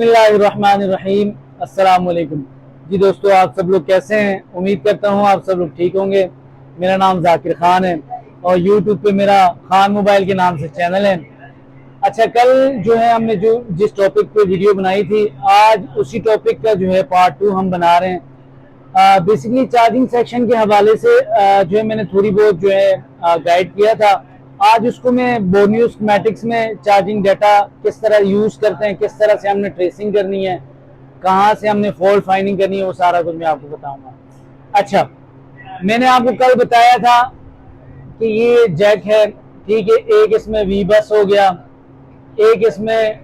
बिस्मिल्लाहिर्रहमानिर्रहीम। अस्सलाम वालेकुम। जी दोस्तों, आप सब लोग कैसे हैं? उम्मीद करता हूँ आप सब लोग ठीक होंगे। मेरा नाम जाकिर खान है और यूट्यूब पे मेरा खान मोबाइल के नाम से चैनल है। अच्छा, कल जो है हमने जो जिस टॉपिक पे वीडियो बनाई थी, आज उसी टॉपिक का जो है पार्ट 2 हम बना रहे हैं। बेसिकली चार्जिंग सेक्शन के हवाले से जो है मैंने थोड़ी बहुत जो है गाइड किया था। आज उसको मैं बोर्नियो स्कीमेटिक्स में चार्जिंग डाटा किस तरह यूज करते हैं, किस तरह से हमने ट्रेसिंग करनी है, कहाँ से हमने फॉल्ट फाइंडिंग करनी है, वो सारा कुछ मैं आपको बताऊंगा। अच्छा, मैंने आपको कल बताया था कि ये जैक है, ठीक है। एक इसमें वी बस हो गया, एक इसमें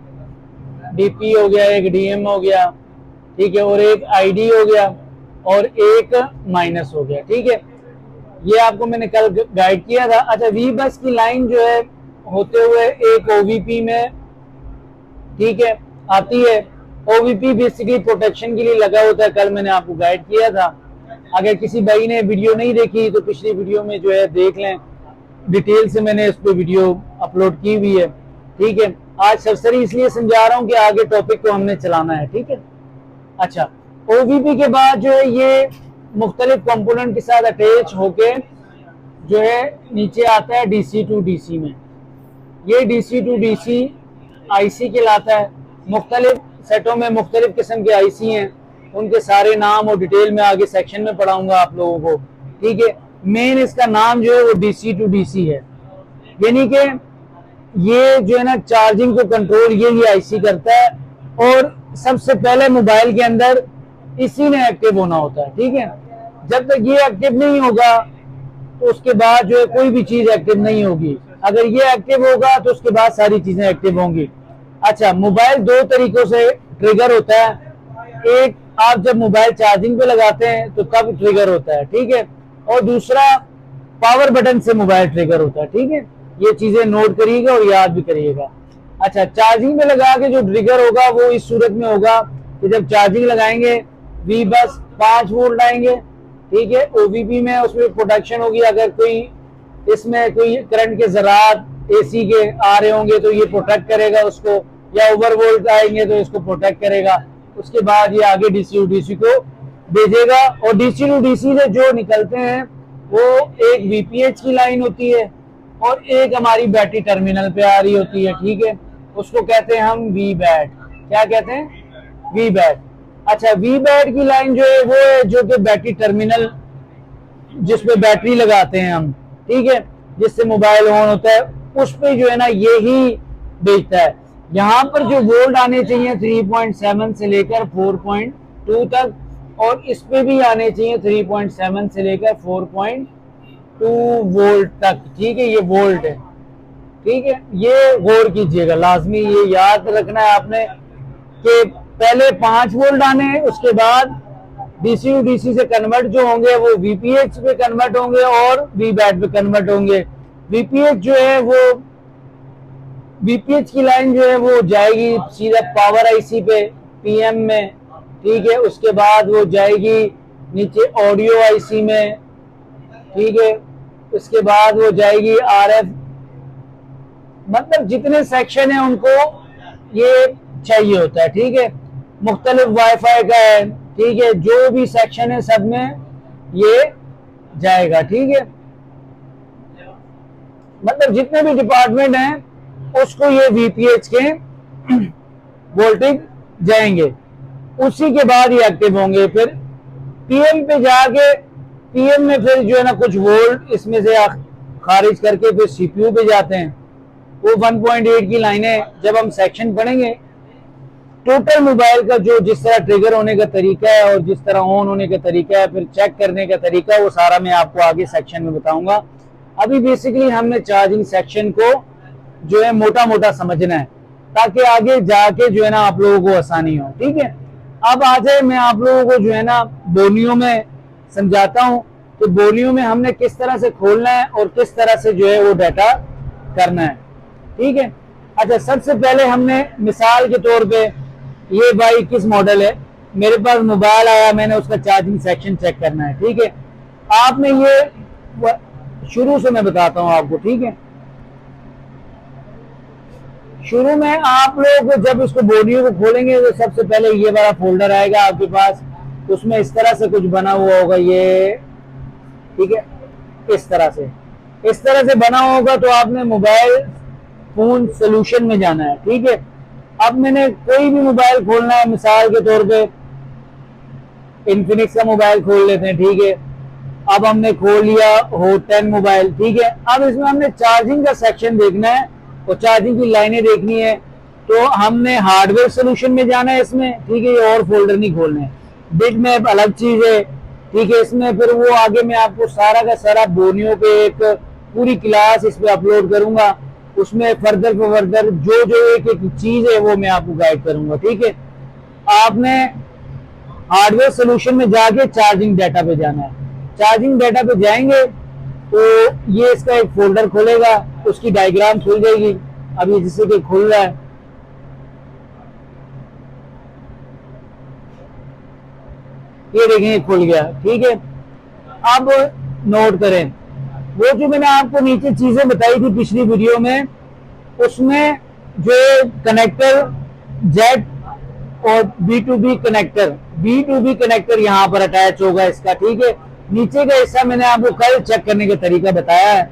डीपी हो गया, एक डीएम हो गया, ठीक है, और एक आईडी हो गया और एक माइनस हो गया, ठीक है। ये आपको मैंने कल गाइड किया था। अच्छा, वी बस की लाइन जो है होते हुए एक ओवीपी में, ठीक है, आती है। ओवीपी बेसिकली प्रोटेक्शन के लिए लगा होता है, कल मैंने आपको गाइड किया था। अगर किसी भाई ने वीडियो नहीं देखी तो पिछली वीडियो में जो है देख लें, डिटेल से मैंने इस पे वीडियो अपलोड की हुई है, ठीक है। आज सरसरी इसलिए समझा रहा हूँ कि आगे टॉपिक को हमने चलाना है, ठीक है। अच्छा, ओवीपी के बाद जो है ये मुख्तलिफ कंपोनेंट के साथ अटैच होके जो है नीचे आता है डीसी टू डीसी में। ये डीसी टू डीसी आईसी कहलाता है। मुख्तलिफ सेटों में मुख्तलिफ किस्म के आईसी हैं, उनके सारे नाम और डिटेल में आगे सेक्शन में पढ़ाऊंगा आप लोगों को, ठीक है। मेन इसका नाम जो है वो डीसी टू डीसी है, यानी कि ये जो है ना चार्जिंग को कंट्रोल ये आईसी करता है और सबसे पहले मोबाइल के अंदर इसी ने एक्टिव होना होता है, ठीक है। जब तक ये एक्टिव नहीं होगा तो उसके बाद जो है कोई भी चीज एक्टिव नहीं होगी। अगर ये एक्टिव होगा तो उसके बाद सारी चीजें एक्टिव होंगी। अच्छा, मोबाइल दो तरीकों से ट्रिगर होता है। एक, आप जब मोबाइल चार्जिंग पे लगाते हैं तो तब ट्रिगर होता है, ठीक है, और दूसरा पावर बटन से मोबाइल ट्रिगर होता है, ठीक है। ये चीजें नोट करिएगा और याद भी करिएगा। अच्छा, चार्जिंग में लगा के जो ट्रिगर होगा वो इस सूरत में होगा कि जब चार्जिंग लगाएंगे वी बस 5 वोल्ट आएंगे, ठीक है। ओवीपी में उसमें प्रोटेक्शन होगी। अगर कोई इसमें कोई करंट के ज़रात एसी के आ रहे होंगे तो ये प्रोटेक्ट करेगा उसको, या ओवर वोल्ट आएंगे तो इसको प्रोटेक्ट करेगा। उसके बाद ये आगे डीसी टू डीसी को भेजेगा और डीसी टू डीसी से जो निकलते हैं वो एक वीपीएच की लाइन होती है और एक हमारी बैटरी टर्मिनल पे आ रही होती है, ठीक है। उसको कहते हैं हम वी बैट। क्या कहते हैं? We bat. अच्छा, वी बैट की लाइन जो है वो है जो कि बैटरी टर्मिनल, जिसपे बैटरी लगाते हैं हम, ठीक है, जिससे मोबाइल ऑन होता है, उस पे जो है ना ये ही भेजता है। यहाँ पर जो वोल्ट आने चाहिए 3.7 से लेकर 4.2 तक, और इस पे भी आने चाहिए 3.7 से लेकर 4.2 वोल्ट तक, ठीक है। ये वोल्ट है, ठीक है। ये गौर कीजिएगा, लाजमी ये याद रखना है आपने कि पहले 5 वोल्ट आने हैं, उसके बाद डीसी टू डीसी से कन्वर्ट जो होंगे वो वीपीएच पे कन्वर्ट होंगे और वी बैट पे कन्वर्ट होंगे। वीपीएच जो है वो, वीपीएच की लाइन जो है वो जाएगी सीधा पावर आईसी पे पीएम में, ठीक है। उसके बाद वो जाएगी नीचे ऑडियो आईसी में, ठीक है। उसके बाद वो जाएगी आरएफ, मतलब जितने सेक्शन है उनको ये चाहिए होता है, ठीक है। मुख्तलिफ वाईफाई का है, ठीक है, जो भी सेक्शन है सब में ये जाएगा, ठीक है। मतलब जितने भी डिपार्टमेंट हैं उसको ये वीपीएच के वोल्टेज जाएंगे, उसी के बाद ये एक्टिव होंगे। फिर पीएम पे जाके पीएम में फिर जो है ना कुछ वोल्ट इसमें से खारिज करके फिर सीपीयू पे जाते हैं। वो 1.8 की लाइनें जब हम सेक्शन पढ़ेंगे, टोटल मोबाइल का जो जिस तरह ट्रिगर होने का तरीका है और जिस तरह ऑन होने का तरीका है, फिर चेक करने का तरीका, वो सारा मैं आपको आगे सेक्शन में बताऊंगा। अभी बेसिकली हमने चार्जिंग सेक्शन को जो है मोटा मोटा समझना है ताकि आगे जाके जो है ना आप लोगों को आसानी हो, ठीक है। अब आ जाए, मैं आप लोगों को जो है ना बोलियों में समझाता हूँ कि बोलियों में हमने किस तरह से खोलना है और किस तरह से जो है वो डाटा करना है, ठीक है। अच्छा, सबसे पहले हमने मिसाल के तौर पे, ये भाई किस मॉडल है, मेरे पास मोबाइल आया, मैंने उसका चार्जिंग सेक्शन चेक करना है, ठीक है। आपने ये शुरू से मैं बताता हूं आपको, ठीक है। शुरू में आप लोग जब इसको बॉडी को खोलेंगे तो सबसे पहले ये वाला फोल्डर आएगा आपके पास, उसमें इस तरह से कुछ बना हुआ होगा ये, ठीक है, इस तरह से बना होगा। तो आपने मोबाइल फोन सोल्यूशन में जाना है, ठीक है। अब मैंने कोई भी मोबाइल खोलना है, मिसाल के तौर पे इन्फिनिक्स का मोबाइल खोल लेते हैं, ठीक है। अब हमने खोल लिया हो 10 मोबाइल, ठीक है। अब इसमें हमने चार्जिंग का सेक्शन देखना है और चार्जिंग की लाइनें देखनी है, तो हमने हार्डवेयर सोल्यूशन में जाना है इसमें, ठीक है। ये और फोल्डर नहीं खोलने हैं। बिट मैप अलग चीज है, ठीक है। इसमें फिर वो आगे मैं आपको सारा का सारा बोनियो पे एक पूरी क्लास इस पे अपलोड करूंगा, उसमें फर्दर जो जो एक एक चीज है वो मैं आपको गाइड करूंगा, ठीक है। आपने हार्डवेयर सोल्यूशन में जाके चार्जिंग डाटा पे जाना है। चार्जिंग डाटा पे जाएंगे तो ये इसका एक फोल्डर खुलेगा, उसकी डायग्राम खुल जाएगी। अभी जिससे कि खुल रहा है, ये देखें खुल गया, ठीक है। अब नोट करें, वो जो मैंने आपको नीचे चीजें बताई थी पिछली वीडियो में, उसमें जो कनेक्टर जेट और B2B कनेक्टर यहाँ पर अटैच होगा इसका, ठीक है। नीचे का हिस्सा मैंने आपको कल चेक करने का तरीका बताया है,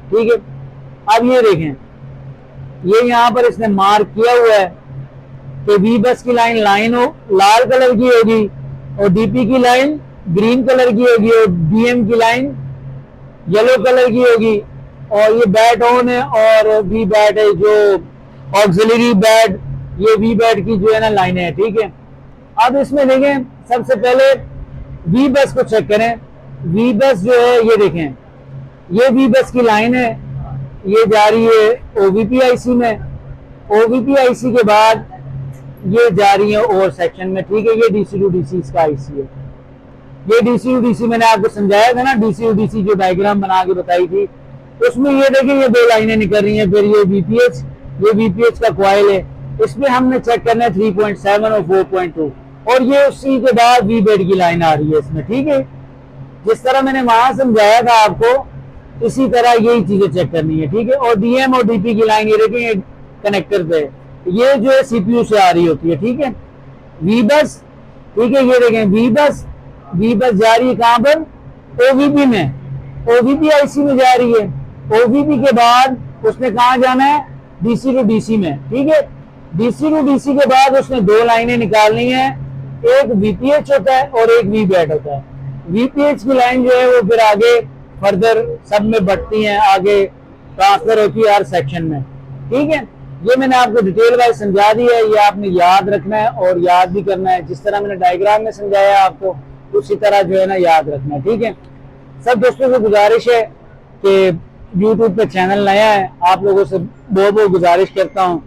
ठीक है। अब ये देखें, ये यहाँ पर इसने मार्क किया हुआ है कि V बस की लाइन लाल कलर की होगी और DP की लाइन ग्रीन कलर की होगी और DM की लाइन येलो कलर की होगी। और ये बैट ऑन है और V बैट है, जो ऑक्सिलरी बैट, ये V बैट की जो है ना लाइनें है, ठीक है। अब इसमें देखें, सबसे पहले V बस को चेक करें। V बस जो है ये देखें, ये V बस की लाइन है, ये जा रही है OVP IC में, OVP IC के बाद ये जा रही है और सेक्शन में, ठीक है। ये DC to DC इसका IC है। ये DC to DC मैंने आपको समझाया था ना, DC to DC जो डायग्राम बना के बताई थी, उसमें ये देखिए ये दो लाइनें निकल रही हैं। फिर ये VPH का कॉइल है, इसमें हमने चेक करना है 3.7 और 4.2, और ये उसी के बाद V बेड की लाइन आ रही है इसमें, ठीक है। जिस तरह मैंने वहां समझाया था आपको, इसी तरह यही चीजें चेक करनी है, ठीक है। और DM और DP की लाइन ये देखेंगे कनेक्टर पे, ये जो है CPU से आ रही होती है, ठीक है। V बस, ठीक है, ये देखें V बस जा रही है कहां पर, OVP में, OVP IC में जा रही है। OVP के बाद उसने कहा जाना है, DC to DC में, ठीक है। DC to DC के बाद उसने दो लाइनें निकालनी है, एक VPH होता है और एक V बैट होता है। VPH की लाइन जो है वो फिर आगे फर्दर सब में बढ़ती है, आगे ट्रांसफर होती है हर सेक्शन में, ठीक है। ये मैंने आपको डिटेल वाइज समझा दिया है, ये आपने याद रखना है और याद भी करना है। जिस तरह मैंने डायग्राम में समझाया आपको, उसी तरह जो है ना याद रखना है, ठीक है। सब दोस्तों से गुजारिश है कि YouTube पे चैनल नया है, आप लोगों से बहुत बहुत गुजारिश करता हूँ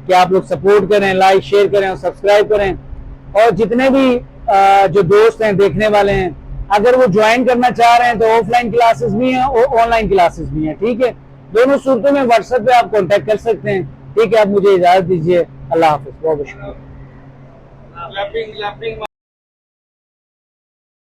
कि आप लोग सपोर्ट करें, लाइक शेयर करें और सब्सक्राइब करें। और जितने भी जो दोस्त हैं देखने वाले हैं, अगर वो ज्वाइन करना चाह रहे हैं तो ऑफलाइन क्लासेस भी हैं और ऑनलाइन क्लासेस भी हैं, ठीक है। दोनों सूरतों में व्हाट्सएप पे आप कांटेक्ट कर सकते हैं, ठीक है। आप मुझे इजाजत दीजिए, अल्लाह हाफिज, बहुत बहुत शुक्रिया।